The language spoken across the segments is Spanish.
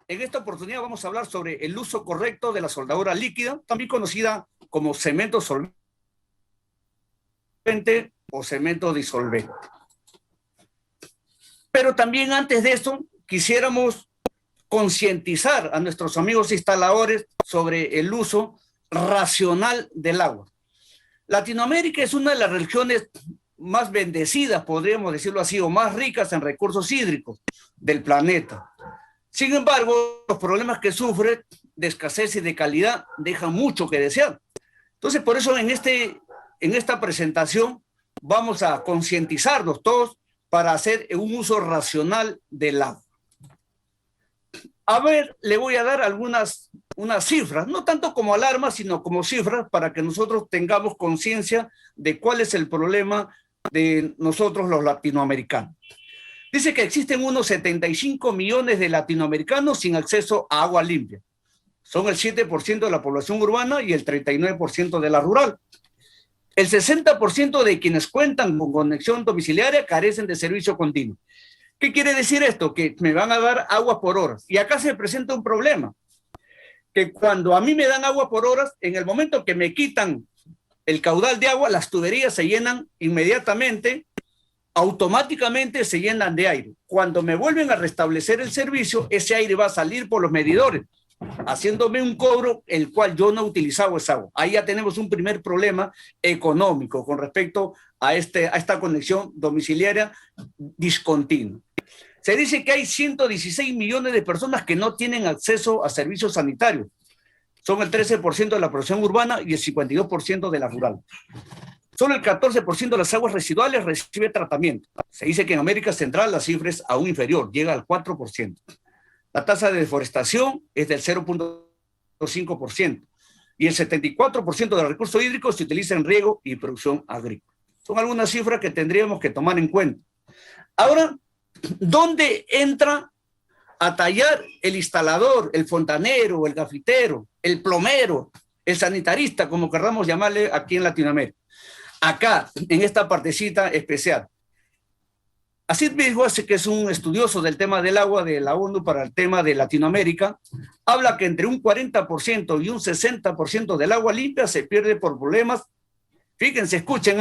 En esta oportunidad vamos a hablar sobre el uso correcto de la soldadura líquida, también conocida como cemento solvente o cemento disolvente. Pero también antes de eso, quisiéramos concientizar a nuestros amigos instaladores sobre el uso racional del agua. Latinoamérica es una de las regiones más bendecidas, podríamos decirlo así, o más ricas en recursos hídricos del planeta. Sin embargo, los problemas que sufre de escasez y de calidad dejan mucho que desear. Entonces, por eso en esta presentación vamos a concientizarnos todos para hacer un uso racional del agua. A ver, le voy a dar unas cifras, no tanto como alarma, sino como cifras para que nosotros tengamos conciencia de cuál es el problema de nosotros los latinoamericanos. Dice que existen unos 75 millones de latinoamericanos sin acceso a agua limpia. Son el 7% de la población urbana y el 39% de la rural. El 60% de quienes cuentan con conexión domiciliaria carecen de servicio continuo. ¿Qué quiere decir esto? Que me van a dar agua por horas. Y acá se presenta un problema, que cuando a mí me dan agua por horas, en el momento que me quitan el caudal de agua, las tuberías se llenan inmediatamente, automáticamente se llenan de aire. Cuando me vuelven a restablecer el servicio, ese aire va a salir por los medidores, haciéndome un cobro el cual yo no he utilizado esa agua. Ahí ya tenemos un primer problema económico con respecto a esta conexión domiciliaria discontinua. Se dice que hay 116 millones de personas que no tienen acceso a servicios sanitarios. Son el 13% de la población urbana y el 52% de la rural. Solo el 14% de las aguas residuales recibe tratamiento. Se dice que en América Central la cifra es aún inferior, llega al 4%. La tasa de deforestación es del 0.5% y el 74% de los recursos hídricos se utiliza en riego y producción agrícola. Son algunas cifras que tendríamos que tomar en cuenta. Ahora, ¿dónde entra a tallar el instalador, el fontanero, el gafitero, el plomero, el sanitarista, como queramos llamarle aquí en Latinoamérica? Acá, en esta partecita especial. Asid Bishwas, que es un estudioso del tema del agua de la ONU para el tema de Latinoamérica, habla que entre un 40% y un 60% del agua limpia se pierde por problemas. Fíjense, escuchen,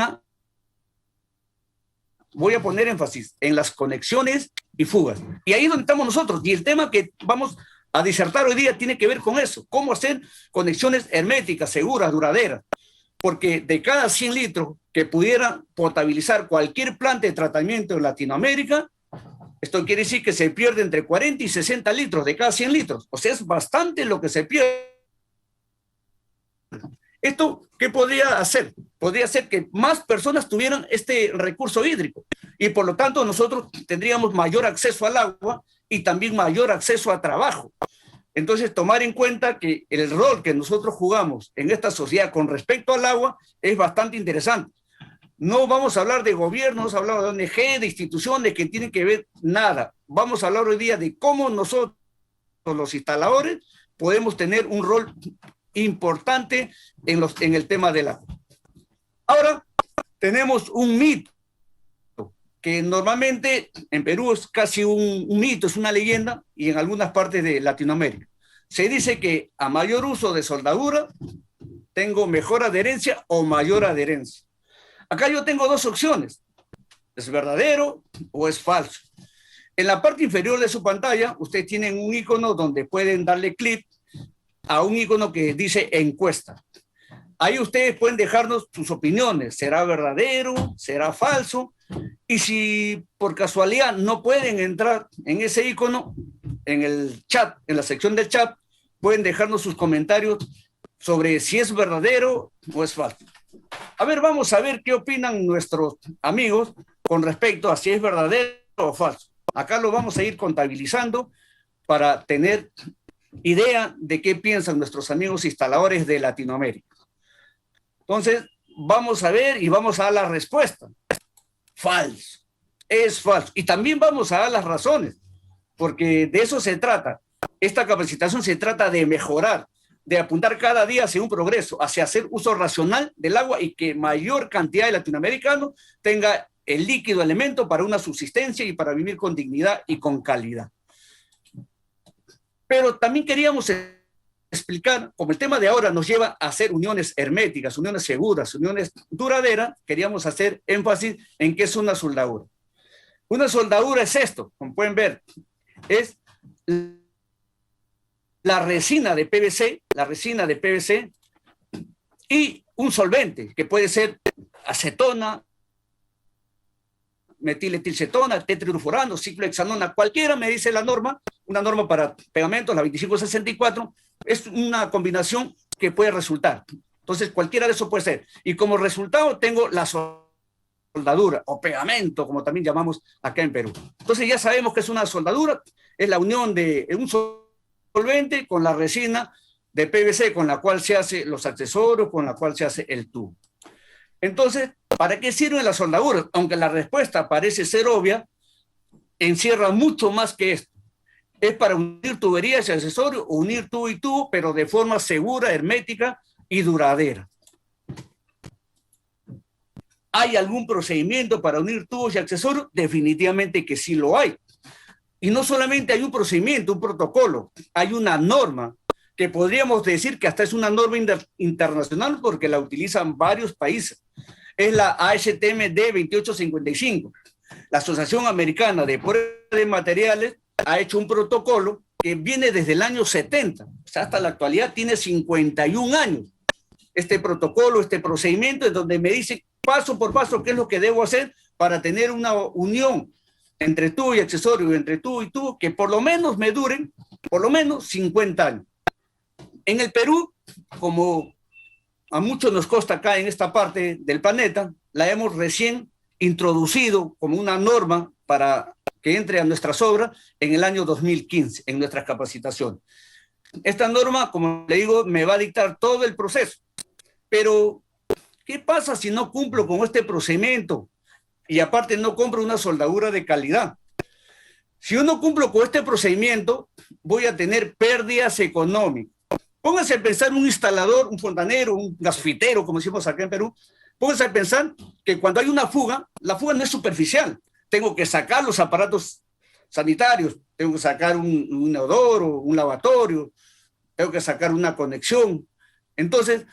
voy a poner énfasis en las conexiones y fugas. Y ahí es donde estamos nosotros. Y el tema que vamos a disertar hoy día tiene que ver con eso. Cómo hacer conexiones herméticas, seguras, duraderas. Porque de cada 100 litros que pudiera potabilizar cualquier planta de tratamiento en Latinoamérica, esto quiere decir que se pierde entre 40 y 60 litros de cada 100 litros. O sea, es bastante lo que se pierde. ¿Esto qué podría hacer? Podría hacer que más personas tuvieran este recurso hídrico y por lo tanto nosotros tendríamos mayor acceso al agua y también mayor acceso a trabajo. Entonces, tomar en cuenta que el rol que nosotros jugamos en esta sociedad con respecto al agua es bastante interesante. No vamos a hablar de gobiernos, vamos a hablar de ONG, de instituciones que tienen que ver nada. Vamos a hablar hoy día de cómo nosotros, los instaladores, podemos tener un rol importante en el tema del agua. Ahora, tenemos un mito que normalmente en Perú es casi un mito, es una leyenda, y en algunas partes de Latinoamérica. Se dice que a mayor uso de soldadura, tengo mejor adherencia o mayor adherencia. Acá yo tengo dos opciones, ¿es verdadero o es falso? En la parte inferior de su pantalla, ustedes tienen un icono donde pueden darle clic a un icono que dice encuesta. Ahí ustedes pueden dejarnos sus opiniones, ¿será verdadero? ¿Será falso? Y si por casualidad no pueden entrar en ese icono, en el chat, en la sección del chat, pueden dejarnos sus comentarios sobre si es verdadero o es falso. A ver, vamos a ver qué opinan nuestros amigos con respecto a si es verdadero o falso. Acá lo vamos a ir contabilizando para tener idea de qué piensan nuestros amigos instaladores de Latinoamérica. Entonces, vamos a ver y vamos a dar la respuesta. Falso, es falso. Y también vamos a dar las razones, porque de eso se trata. Esta capacitación se trata de mejorar, de apuntar cada día hacia un progreso, hacia hacer uso racional del agua y que mayor cantidad de latinoamericanos tenga el líquido elemento para una subsistencia y para vivir con dignidad y con calidad. Pero también queríamos explicar, como el tema de ahora nos lleva a hacer uniones herméticas, uniones seguras, uniones duraderas, queríamos hacer énfasis en qué es una soldadura. Una soldadura es esto, como pueden ver, es la resina de PVC y un solvente, que puede ser acetona, metiletilcetona, tetrahidrofurano, ciclohexanona, cualquiera me dice la norma, una norma para pegamentos, la 2564, es una combinación que puede resultar. Entonces, cualquiera de eso puede ser. Y como resultado tengo la soldadura o pegamento, como también llamamos acá en Perú. Entonces ya sabemos que es una soldadura, es la unión de un solvente con la resina de PVC con la cual se hacen los accesorios, con la cual se hace el tubo. Entonces, ¿para qué sirven las soldaduras? Aunque la respuesta parece ser obvia, encierra mucho más que esto. Es para unir tuberías y accesorios, unir tubo y tubo, pero de forma segura, hermética y duradera. ¿Hay algún procedimiento para unir tubos y accesorios? Definitivamente que sí lo hay. Y no solamente hay un procedimiento, un protocolo, hay una norma que podríamos decir que hasta es una norma internacional porque la utilizan varios países. Es la ASTM D2855. La Asociación Americana de Pruebas de Materiales ha hecho un protocolo que viene desde el año 70, o sea, hasta la actualidad tiene 51 años. Este protocolo, este procedimiento, es donde me dice paso por paso qué es lo que debo hacer para tener una unión entre tubo y accesorio, entre tubo y tubo, que por lo menos me duren por lo menos 50 años. En el Perú, como a muchos nos consta acá en esta parte del planeta, la hemos recién introducido como una norma para que entre a nuestras obras en el año 2015, en nuestras capacitaciones. Esta norma, como le digo, me va a dictar todo el proceso. Pero, ¿qué pasa si no cumplo con este procedimiento? Y aparte no compro una soldadura de calidad. Si yo no cumplo con este procedimiento, voy a tener pérdidas económicas. Pónganse a pensar un instalador, un fontanero, un gasfitero, como decimos acá en Perú. Pónganse a pensar que cuando hay una fuga, la fuga no es superficial. Tengo que sacar los aparatos sanitarios, tengo que sacar un inodoro, un lavatorio, tengo que sacar una conexión. Entonces,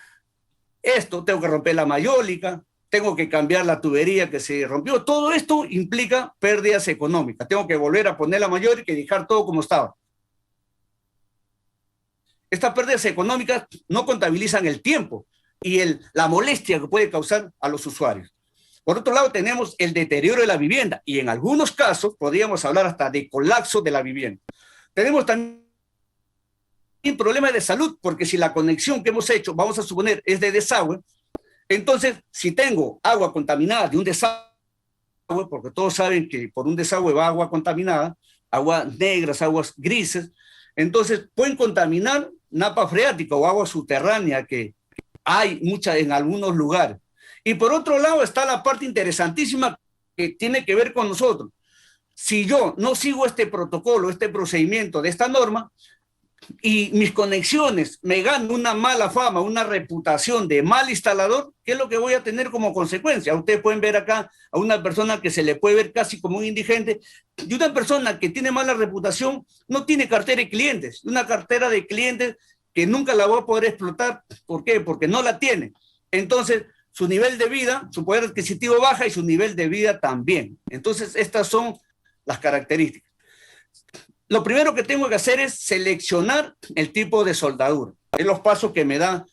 esto, tengo que romper la mayólica, tengo que cambiar la tubería que se rompió. Todo esto implica pérdidas económicas. Tengo que volver a poner la mayólica y dejar todo como estaba. Estas pérdidas económicas no contabilizan el tiempo y la molestia que puede causar a los usuarios. Por otro lado, tenemos el deterioro de la vivienda y en algunos casos podríamos hablar hasta de colapso de la vivienda. Tenemos también problemas de salud, porque si la conexión que hemos hecho, vamos a suponer, es de desagüe, entonces si tengo agua contaminada de un desagüe, porque todos saben que por un desagüe va agua contaminada, aguas negras, aguas grises, entonces pueden contaminar napa freática o agua subterránea que hay mucha en algunos lugares. Y por otro lado está la parte interesantísima que tiene que ver con nosotros. Si yo no sigo este protocolo, este procedimiento de esta norma, y mis conexiones me ganan una mala fama, una reputación de mal instalador, ¿qué es lo que voy a tener como consecuencia? Ustedes pueden ver acá a una persona que se le puede ver casi como un indigente, y una persona que tiene mala reputación no tiene cartera de clientes, una cartera de clientes que nunca la va a poder explotar. ¿Por qué? Porque no la tiene. Entonces, su nivel de vida, su poder adquisitivo baja y su nivel de vida también. Entonces, estas son las características. Lo primero que tengo que hacer es seleccionar el tipo de soldadura. Es los pasos que me da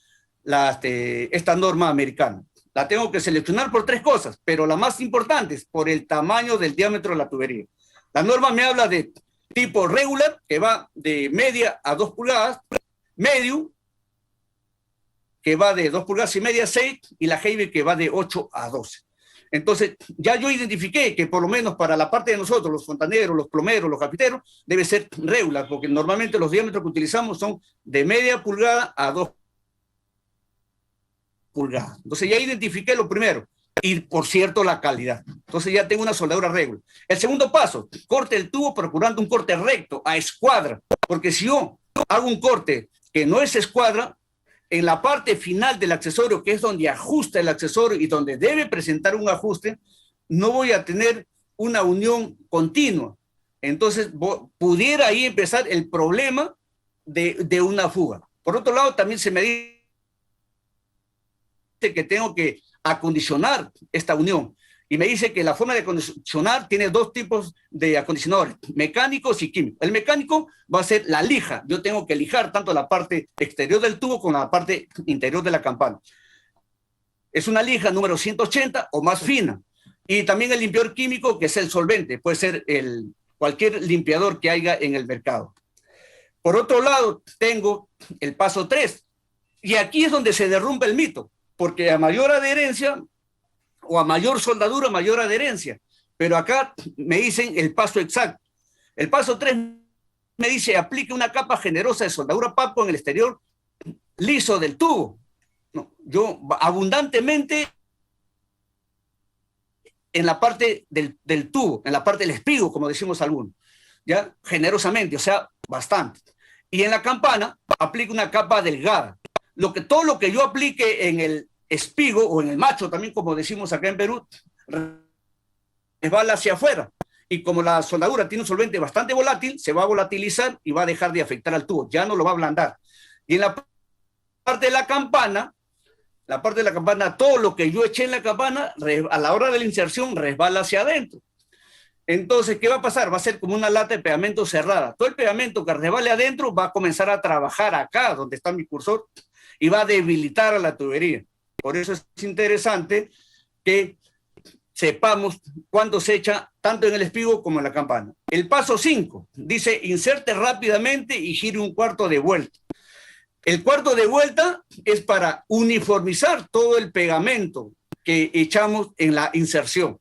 esta norma americana. La tengo que seleccionar por tres cosas, pero la más importante es por el tamaño del diámetro de la tubería. La norma me habla de tipo regular, que va de media a 2 pulgadas, medium, que va de 2 pulgadas y media a 6, y la heavy, que va de 8 a 12. Entonces, ya yo identifiqué que por lo menos para la parte de nosotros, los fontaneros, los plomeros, los carpinteros, debe ser regular, porque normalmente los diámetros que utilizamos son de media pulgada a 2 pulgadas. Entonces, ya identifiqué lo primero. Y, por cierto, la calidad. Entonces, ya tengo una soldadura regular. El segundo paso, corte el tubo procurando un corte recto, a escuadra. Porque si yo hago un corte que no es escuadra, en la parte final del accesorio, que es donde ajusta el accesorio y donde debe presentar un ajuste, no voy a tener una unión continua. Entonces, pudiera ahí empezar el problema de una fuga. Por otro lado, también se me dice que tengo que acondicionar esta unión. Y me dice que la forma de acondicionar tiene dos tipos de acondicionadores, mecánicos y químicos. El mecánico va a ser la lija. Yo tengo que lijar tanto la parte exterior del tubo como la parte interior de la campana. Es una lija número 180 o más fina. Y también el limpiador químico, que es el solvente. Puede ser cualquier limpiador que haya en el mercado. Por otro lado, tengo el paso 3. Y aquí es donde se derrumba el mito, porque a mayor adherencia o a mayor soldadura, mayor adherencia. Pero acá me dicen el paso exacto. El paso 3 me dice, aplique una capa generosa de soldadura PAPCO en el exterior liso del tubo. No, yo abundantemente en la parte del tubo, en la parte del espigo, como decimos algunos, ya generosamente, o sea, bastante. Y en la campana aplico una capa delgada. Todo lo que yo aplique en el espigo o en el macho, también como decimos acá en Perú, resbala hacia afuera. Y como la soldadura tiene un solvente bastante volátil, se va a volatilizar y va a dejar de afectar al tubo, ya no lo va a ablandar. Y en la parte de la campana, todo lo que yo eché en la campana, a la hora de la inserción, resbala hacia adentro. Entonces, ¿qué va a pasar? Va a ser como una lata de pegamento cerrada. Todo el pegamento que resbale adentro va a comenzar a trabajar acá, donde está mi cursor, y va a debilitar a la tubería. Por eso es interesante que sepamos cuándo se echa tanto en el espigo como en la campana. El paso 5 dice, inserte rápidamente y gire un cuarto de vuelta. El cuarto de vuelta es para uniformizar todo el pegamento que echamos en la inserción,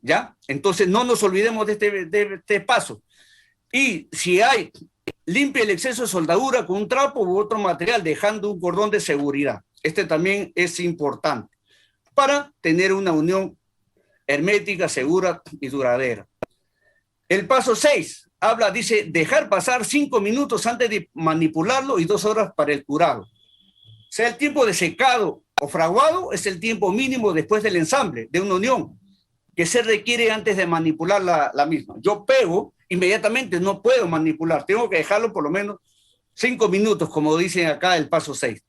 ¿ya? Entonces no nos olvidemos de este paso. Y si hay, limpie el exceso de soldadura con un trapo u otro material, dejando un cordón de seguridad. Este también es importante para tener una unión hermética, segura y duradera. El paso 6 dice dejar pasar 5 minutos antes de manipularlo y 2 horas para el curado. O sea, el tiempo de secado o fraguado es el tiempo mínimo después del ensamble de una unión que se requiere antes de manipular la misma. Yo pego, inmediatamente no puedo manipular, tengo que dejarlo por lo menos 5 minutos, como dicen acá el paso 6.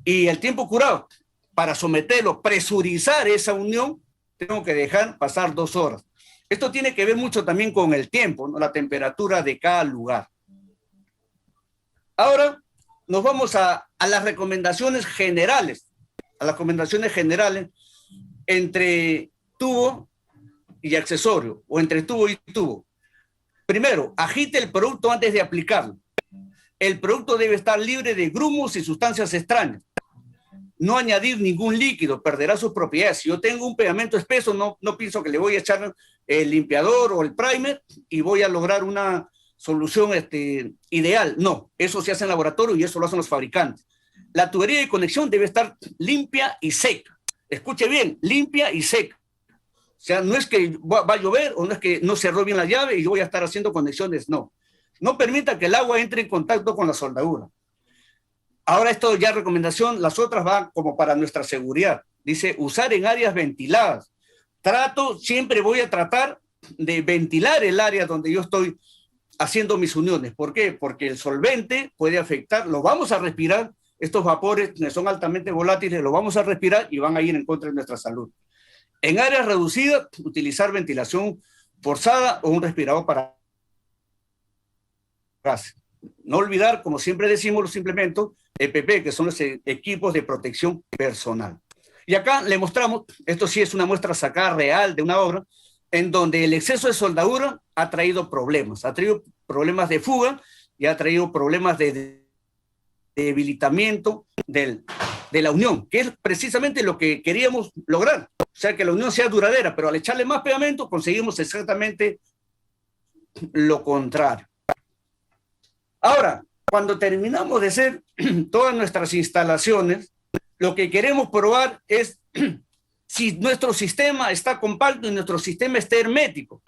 Y el tiempo curado, para someterlo, presurizar esa unión, tengo que dejar pasar 2 horas. Esto tiene que ver mucho también con el tiempo, ¿no? La temperatura de cada lugar. Ahora nos vamos a las recomendaciones generales, entre tubo y accesorio, o entre tubo y tubo. Primero, agite el producto antes de aplicarlo. El producto debe estar libre de grumos y sustancias extrañas. No añadir ningún líquido, perderá sus propiedades. Si yo tengo un pegamento espeso, no pienso que le voy a echar el limpiador o el primer y voy a lograr una solución ideal. No, eso se hace en laboratorio y eso lo hacen los fabricantes. La tubería de conexión debe estar limpia y seca. Escuche bien, limpia y seca. O sea, no es que va a llover o no es que no cerró bien la llave y yo voy a estar haciendo conexiones, no. No permita que el agua entre en contacto con la soldadura. Ahora esto ya recomendación, las otras van como para nuestra seguridad. Dice, usar en áreas ventiladas. Siempre voy a tratar de ventilar el área donde yo estoy haciendo mis uniones. ¿Por qué? Porque el solvente puede afectar, lo vamos a respirar, estos vapores que son altamente volátiles, lo vamos a respirar y van a ir en contra de nuestra salud. En áreas reducidas, utilizar ventilación forzada o un respirador para gases. No olvidar, como siempre decimos, los implementos EPP, que son los equipos de protección personal. Y acá le mostramos, esto sí es una muestra sacada real de una obra, en donde el exceso de soldadura ha traído problemas de fuga y ha traído problemas de debilitamiento de la unión, que es precisamente lo que queríamos lograr. O sea, que la unión sea duradera, pero al echarle más pegamento conseguimos exactamente lo contrario. Ahora, cuando terminamos de hacer todas nuestras instalaciones, lo que queremos probar es si nuestro sistema está compacto y nuestro sistema está hermético.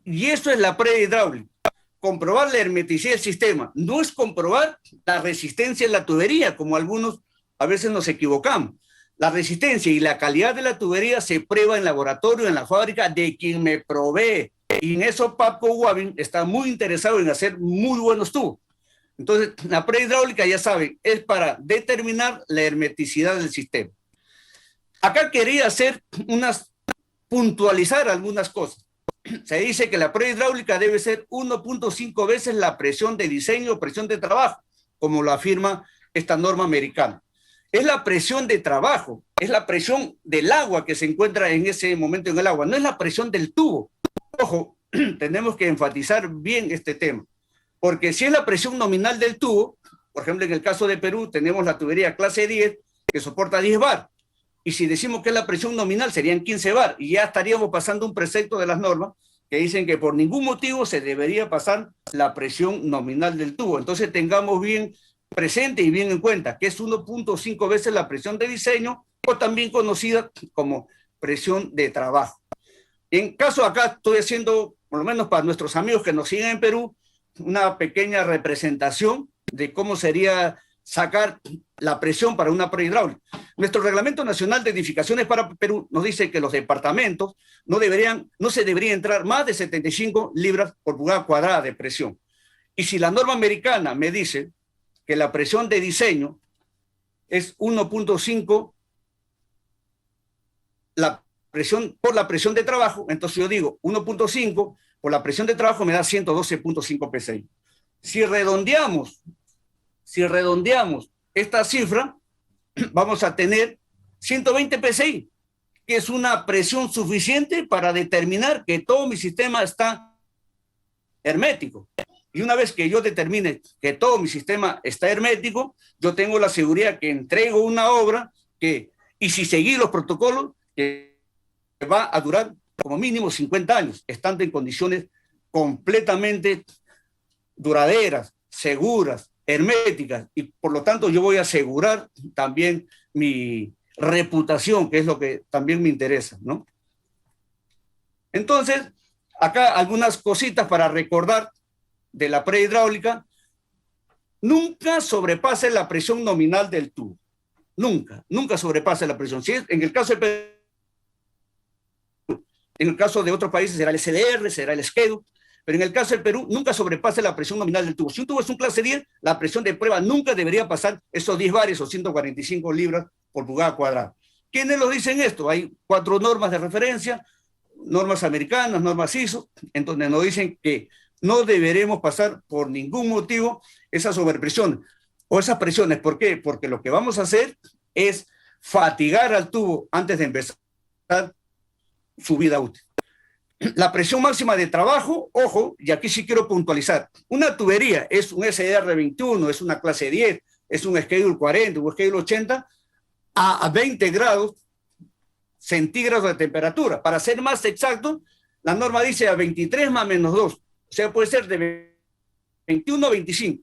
Y eso es la prueba hidráulica. Comprobar la hermeticidad del sistema. No es comprobar la resistencia en la tubería, como algunos a veces nos equivocamos. La resistencia y la calidad de la tubería se prueba en laboratorio, en la fábrica de quien me provee. Y en eso PAPCO Wavin está muy interesado en hacer muy buenos tubos. Entonces, la prueba hidráulica, ya saben, es para determinar la hermeticidad del sistema. Acá quería puntualizar algunas cosas. Se dice que la prueba hidráulica debe ser 1.5 veces la presión de diseño o presión de trabajo, como lo afirma esta norma americana. Es la presión de trabajo, es la presión del agua que se encuentra en ese momento en el agua, no es la presión del tubo. Ojo, tenemos que enfatizar bien este tema, porque si es la presión nominal del tubo, por ejemplo, en el caso de Perú tenemos la tubería clase 10 que soporta 10 bar, y si decimos que es la presión nominal serían 15 bar, y ya estaríamos pasando un precepto de las normas que dicen que por ningún motivo se debería pasar la presión nominal del tubo. Entonces tengamos bien presente y bien en cuenta que es 1.5 veces la presión de diseño, o también conocida como presión de trabajo. En caso acá estoy haciendo, por lo menos para nuestros amigos que nos siguen en Perú, una pequeña representación de cómo sería sacar la presión para una prueba hidráulica. Nuestro Reglamento Nacional de Edificaciones para Perú nos dice que los departamentos no se debería entrar más de 75 libras por pulgada cuadrada de presión. Y si la norma americana me dice que la presión de diseño es 1.5 por la presión de trabajo, entonces yo digo 1.5 por la presión de trabajo me da 112.5 PSI. Si redondeamos esta cifra, vamos a tener 120 PSI, que es una presión suficiente para determinar que todo mi sistema está hermético. Y una vez que yo determine que todo mi sistema está hermético, yo tengo la seguridad que entrego una obra y si seguí los protocolos, que va a durar como mínimo 50 años, estando en condiciones completamente duraderas, seguras, herméticas, y por lo tanto yo voy a asegurar también mi reputación, que es lo que también me interesa, ¿no? Entonces, acá algunas cositas para recordar de la prueba hidráulica. Nunca sobrepase la presión nominal del tubo. Nunca sobrepase la presión. Si es, en el caso de otros países será el SDR, será el SCHEDU, pero en el caso del Perú nunca sobrepase la presión nominal del tubo. Si un tubo es un clase 10, la presión de prueba nunca debería pasar esos 10 bares o 145 libras por pulgada cuadrada. ¿Quiénes lo dicen esto? Hay 4 normas de referencia, normas americanas, normas ISO, en donde nos dicen que no deberemos pasar por ningún motivo esa sobrepresión o esas presiones. ¿Por qué? Porque lo que vamos a hacer es fatigar al tubo antes de empezar su vida útil. La presión máxima de trabajo, ojo, y aquí sí quiero puntualizar, una tubería es un SDR21, es una clase 10, es un Schedule 40, un Schedule 80, a 20 grados centígrados de temperatura. Para ser más exacto, la norma dice a 23 más menos 2, o sea, puede ser de 21 a 25.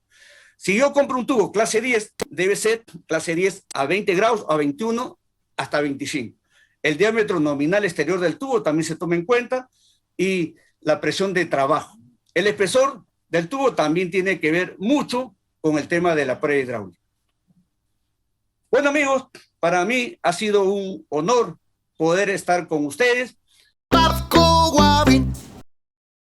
Si yo compro un tubo clase 10, debe ser clase 10 a 20 grados, a 21 hasta 25. El diámetro nominal exterior del tubo también se toma en cuenta y la presión de trabajo. El espesor del tubo también tiene que ver mucho con el tema de la prueba hidráulica. Bueno, amigos, para mí ha sido un honor poder estar con ustedes.